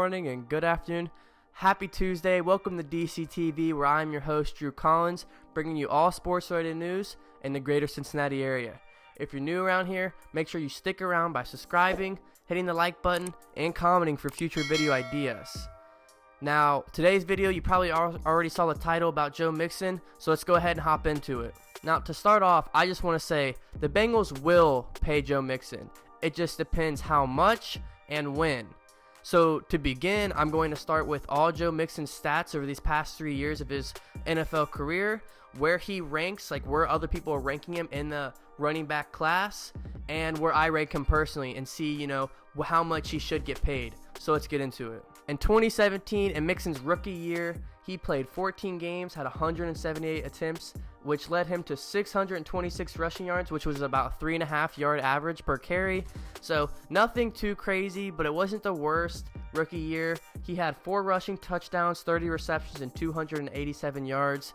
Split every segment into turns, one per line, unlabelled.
morning, and good afternoon. Happy Tuesday. Welcome to DCTV, where I'm your host, Drew Collins, bringing you all sports-related news in the greater Cincinnati area. If you're new around here, make sure you stick around by subscribing, hitting the like button, and commenting for future video ideas. Now, today's video, you probably already saw the title about Joe Mixon, so let's go ahead and hop into it. Now, to start off, I just want to say the Bengals will pay Joe Mixon. It just depends how much and when. So to begin, I'm going to start with all Joe Mixon's stats over these past 3 years of his NFL career, where he ranks, like where other people are ranking him in the running back class, and where I rank him personally, and see, how much he should get paid. So let's get into it. In 2017, in Mixon's rookie year, he played 14 games, had 178 attempts, which led him to 626 rushing yards, which was about 3.5 yard average per carry. So nothing too crazy, but it wasn't the worst rookie year. He had 4 rushing touchdowns, 30 receptions, and 287 yards.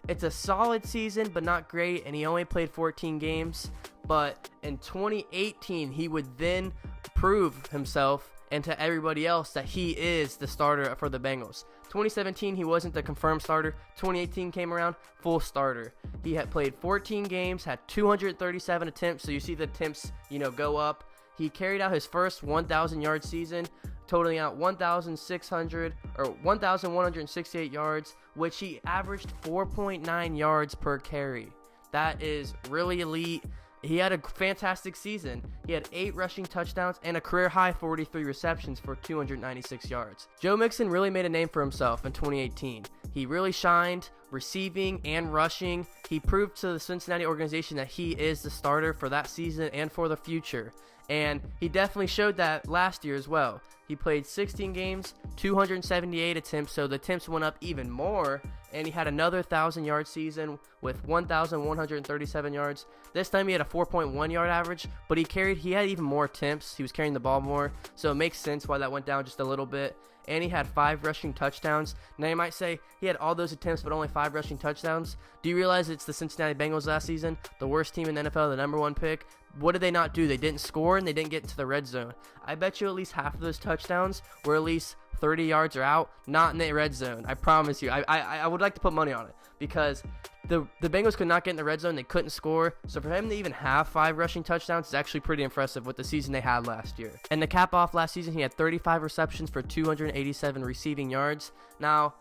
It's a solid season, but not great, and he only played 14 games. But in 2018, he would then prove himself and to everybody else that he is the starter for the Bengals. 2017, he wasn't the confirmed starter. 2018 came around, full starter. He had played 14 games, had 237 attempts, so you see the attempts, go up. He carried out his first 1,000-yard season, totaling out 1,168 yards, which he averaged 4.9 yards per carry. That is really elite. He had a fantastic season. He had 8 rushing touchdowns and a career-high 43 receptions for 296 yards. Joe Mixon really made a name for himself in 2018. He really shined, receiving and rushing. He proved to the Cincinnati organization that he is the starter for that season and for the future. And he definitely showed that last year as well. He played 16 games, 278 attempts, so the attempts went up even more, and he had another 1,000-yard season with 1,137 yards. This time he had a 4.1 yard average, but he had even more attempts. He was carrying the ball more, so it makes sense why that went down just a little bit. And he had 5 rushing touchdowns. Now you might say he had all those attempts but only 5 rushing touchdowns. Do you realize it's the Cincinnati Bengals last season, the worst team in the NFL, the number 1 pick? What did they not do? They didn't score and they didn't get into the red zone. I bet you at least half of those touchdowns were at least 30 yards or out, not in the red zone. I promise you. I would like to put money on it, because the Bengals could not get in the red zone. They couldn't score. So for him to even have 5 rushing touchdowns is actually pretty impressive with the season they had last year. And to cap off last season, he had 35 receptions for 287 receiving yards. Now,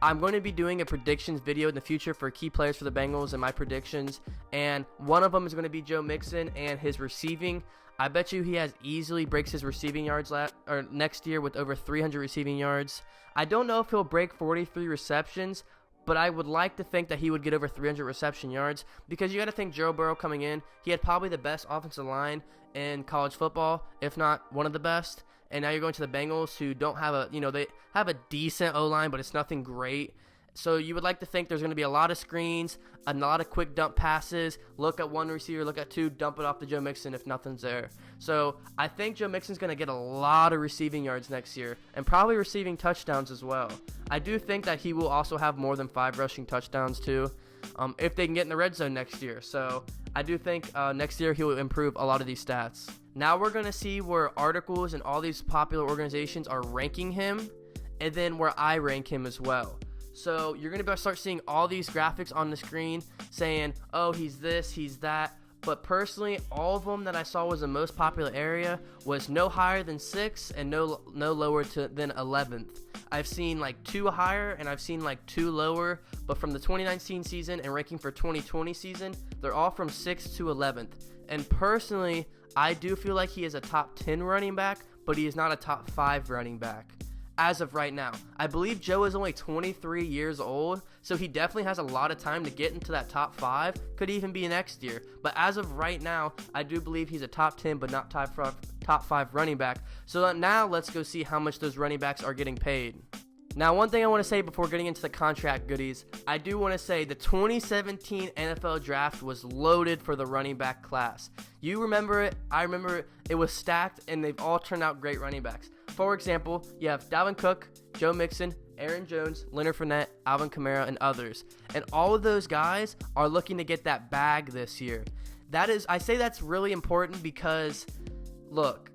I'm going to be doing a predictions video in the future for key players for the Bengals and my predictions, and one of them is going to be Joe Mixon and his receiving. I bet you he easily breaks his receiving yards next year with over 300 receiving yards. I don't know if he'll break 43 receptions, but I would like to think that he would get over 300 reception yards, because you got to think Joe Burrow coming in, he had probably the best offensive line in college football, if not one of the best. And now you're going to the Bengals, who don't have they have a decent O-line, but it's nothing great. So you would like to think there's going to be a lot of screens, a lot of quick dump passes, look at one receiver, look at 2, dump it off to Joe Mixon if nothing's there. So I think Joe Mixon's going to get a lot of receiving yards next year, and probably receiving touchdowns as well. I do think that he will also have more than 5 rushing touchdowns too, if they can get in the red zone next year. So I do think next year he will improve a lot of these stats. Now we're going to see where articles and all these popular organizations are ranking him, and then where I rank him as well. So you're going to start seeing all these graphics on the screen saying, oh, he's this, he's that. But personally, all of them that I saw was the most popular area was no higher than 6 and no lower than 11th. I've seen like 2 higher and I've seen like 2 lower, but from the 2019 season and ranking for 2020 season, they're all from 6th to 11th. And personally, I do feel like he is a top 10 running back, but he is not a top 5 running back as of right now. I believe Joe is only 23 years old, so he definitely has a lot of time to get into that top 5. Could even be next year. But as of right now, I do believe he's a top 10 but not top 5 running back. So now let's go see how much those running backs are getting paid. Now, one thing I want to say before getting into the contract goodies, I do want to say the 2017 NFL draft was loaded for the running back class. You remember it, I remember it. It was stacked, and they've all turned out great running backs. For example, you have Dalvin Cook, Joe Mixon, Aaron Jones, Leonard Fournette, Alvin Kamara, and others. And all of those guys are looking to get that bag this year. I say that's really important because, look,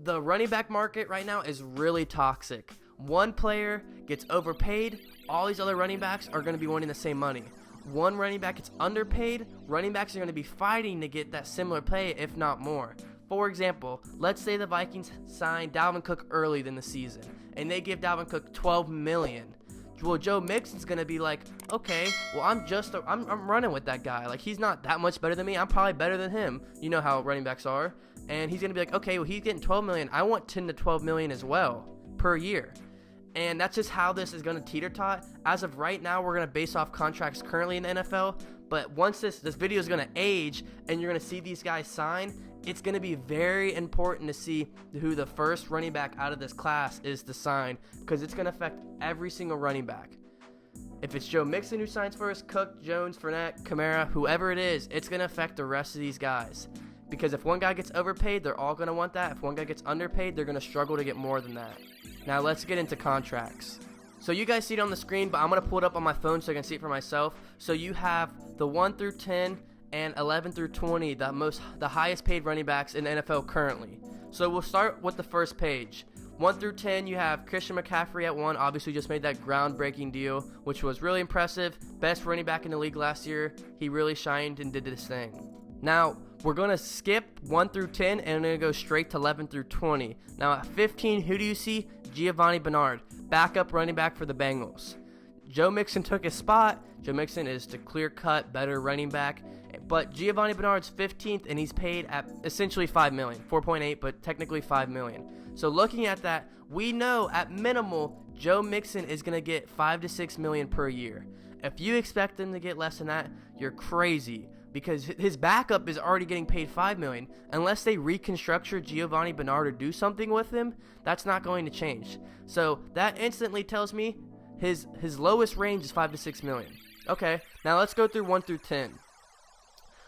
the running back market right now is really toxic. One player gets overpaid, all these other running backs are going to be wanting the same money. One running back gets underpaid, running backs are going to be fighting to get that similar pay, if not more. For example, let's say the Vikings sign Dalvin Cook early in the season, and they give Dalvin Cook $12 million. Well, Joe Mixon's going to be like, okay, well, I'm running with that guy. Like, he's not that much better than me. I'm probably better than him. You know how running backs are. And he's going to be like, okay, well, he's getting $12 million. I want $10 to $12 million as well per year. And that's just how this is going to teeter-tot. As of right now, we're going to base off contracts currently in the NFL. But once this video is going to age and you're going to see these guys sign, it's going to be very important to see who the first running back out of this class is to sign, because it's going to affect every single running back. If it's Joe Mixon who signs first, Cook, Jones, Fournette, Kamara, whoever it is, it's going to affect the rest of these guys. Because if one guy gets overpaid, they're all going to want that. If one guy gets underpaid, they're going to struggle to get more than that. Now let's get into contracts. So you guys see it on the screen, but I'm going to pull it up on my phone so I can see it for myself. So you have the 1 through 10 and 11 through 20, the highest paid running backs in the NFL currently. So we'll start with the first page. 1 through 10, you have Christian McCaffrey at 1. Obviously just made that groundbreaking deal, which was really impressive. Best running back in the league last year. He really shined and did this thing. Now, we're going to skip 1 through 10 and we're going to go straight to 11 through 20. Now at 15, who do you see? Giovanni Bernard, backup running back for the Bengals. Joe Mixon took his spot. Joe Mixon is the clear-cut, better running back. But Giovanni Bernard's 15th, and he's paid at essentially $5 million. 4.8, but technically $5 million. So looking at that, we know at minimal, Joe Mixon is going to get $5 to $6 million per year. If you expect him to get less than that, you're crazy, because his backup is already getting paid $5 million. Unless they reconstructure Giovanni Bernard or do something with him, that's not going to change. So that instantly tells me his lowest range is $5 to $6 million. Okay, now let's go through 1 through 10.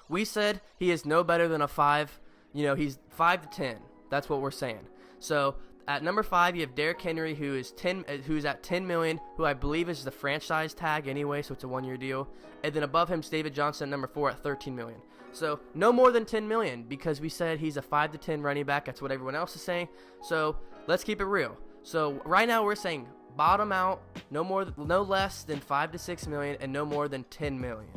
We said he is no better than a 5. You know, he's 5 to 10. That's what we're saying. So at number 5, you have Derrick Henry, who's at $10 million, who I believe is the franchise tag anyway, so it's a 1-year deal. And then above him is David Johnson at number 4 at $13 million. So no more than $10 million, because we said he's a 5 to 10 running back. That's what everyone else is saying. So let's keep it real. So right now we're saying bottom out, no less than $5 to $6 million, and no more than $10 million.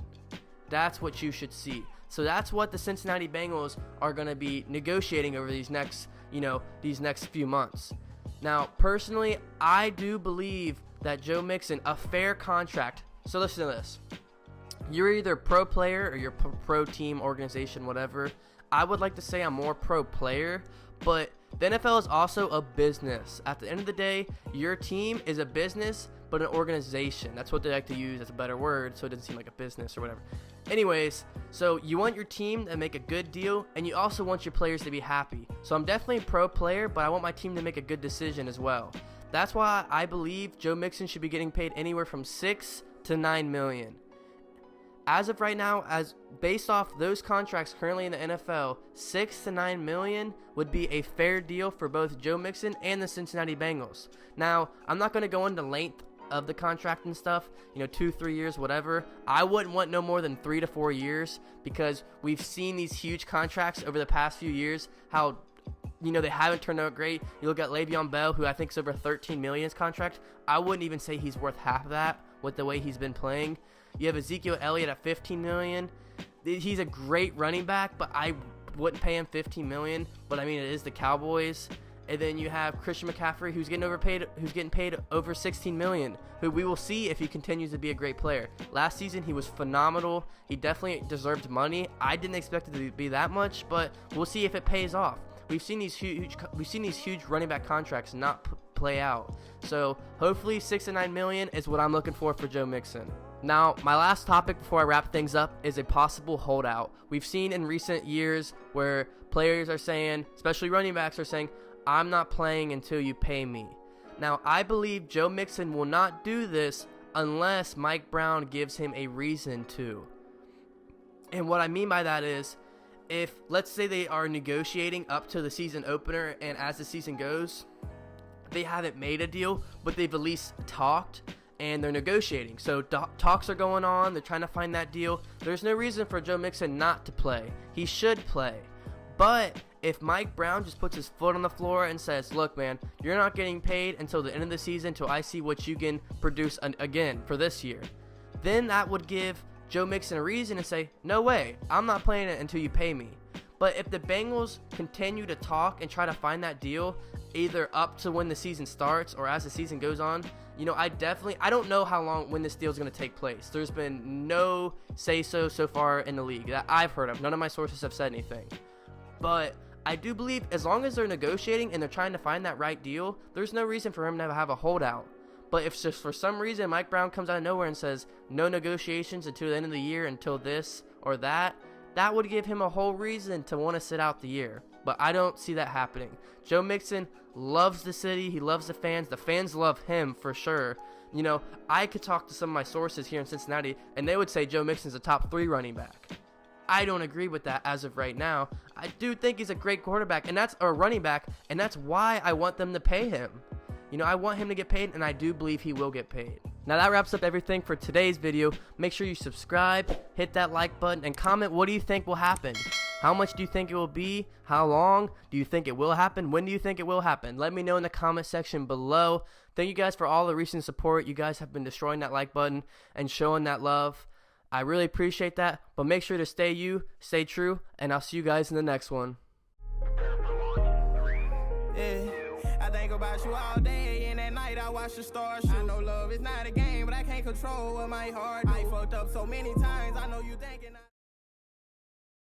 That's what you should see. So that's what the Cincinnati Bengals are going to be negotiating over these next few months. Now, personally, I do believe that Joe Mixon, a fair contract. So listen to this. You're either pro player or you're pro team, organization, whatever. I would like to say I'm more pro player, but the NFL is also a business. At the end of the day, your team is a business, but an organization. That's what they like to use as a better word, so it doesn't seem like a business or whatever. Anyways, so you want your team to make a good deal, and you also want your players to be happy. So I'm definitely a pro player, but I want my team to make a good decision as well. That's why I believe Joe Mixon should be getting paid anywhere from $6 to $9 million. As of right now, as based off those contracts currently in the NFL, $6 to $9 million would be a fair deal for both Joe Mixon and the Cincinnati Bengals. Now, I'm not going to go into length of the contract and stuff, 2-3 years, whatever. I wouldn't want no more than 3 to 4 years, because we've seen these huge contracts over the past few years, how they haven't turned out great. You look at Le'Veon Bell, who I think is over $13 million in his contract. I wouldn't even say he's worth half of that with the way he's been playing. You have Ezekiel Elliott at $15 million. He's a great running back, but I wouldn't pay him $15 million. But I mean, it is the Cowboys. And then you have Christian McCaffrey, who's getting paid over $16 million, who we will see if he continues to be a great player. Last season, he was phenomenal. He definitely deserved money. I didn't expect it to be that much, but we'll see if it pays off. We've seen these huge running back contracts not play out. So hopefully $6 to $9 million is what I'm looking for Joe Mixon. Now, my last topic before I wrap things up is a possible holdout. We've seen in recent years where players are saying, especially running backs are saying, I'm not playing until you pay me. Now, I believe Joe Mixon will not do this unless Mike Brown gives him a reason to. And what I mean by that is, if, let's say they are negotiating up to the season opener, and as the season goes, they haven't made a deal, but they've at least talked, and they're negotiating. So talks are going on, they're trying to find that deal. There's no reason for Joe Mixon not to play. He should play. But if Mike Brown just puts his foot on the floor and says, look, man, you're not getting paid until the end of the season, until I see what you can produce again for this year, then that would give Joe Mixon a reason to say, no way, I'm not playing it until you pay me. But if the Bengals continue to talk and try to find that deal, either up to when the season starts or as the season goes on, you know, I don't know how long when this deal is going to take place. There's been no say-so far in the league that I've heard of. None of my sources have said anything. But I do believe as long as they're negotiating and they're trying to find that right deal, there's no reason for him to have a holdout. But if just for some reason Mike Brown comes out of nowhere and says no negotiations until the end of the year, until this or that, that would give him a whole reason to want to sit out the year. But I don't see that happening. Joe Mixon loves the city. He loves the fans. The fans love him for sure. You know, I could talk to some of my sources here in Cincinnati, and they would say Joe Mixon's a top 3 running back. I don't agree with that as of right now. I do think he's a great quarterback, and that's a running back, and that's why I want them to pay him. You know, I want him to get paid, and I do believe he will get paid. Now that wraps up everything for today's video. Make sure you subscribe, hit that like button, and comment what do you think will happen. How much do you think it will be? How long do you think it will happen? When do you think it will happen? Let me know in the comment section below. Thank you guys for all the recent support. You guys have been destroying that like button and showing that love. I really appreciate that. But make sure to stay you, stay true, and I'll see you guys in the next one.
Yeah, I think about you all day, and at night I watch the stars shoot. I know love is not a game, but I can't control what my heart do. I fucked up so many times, I know you thinking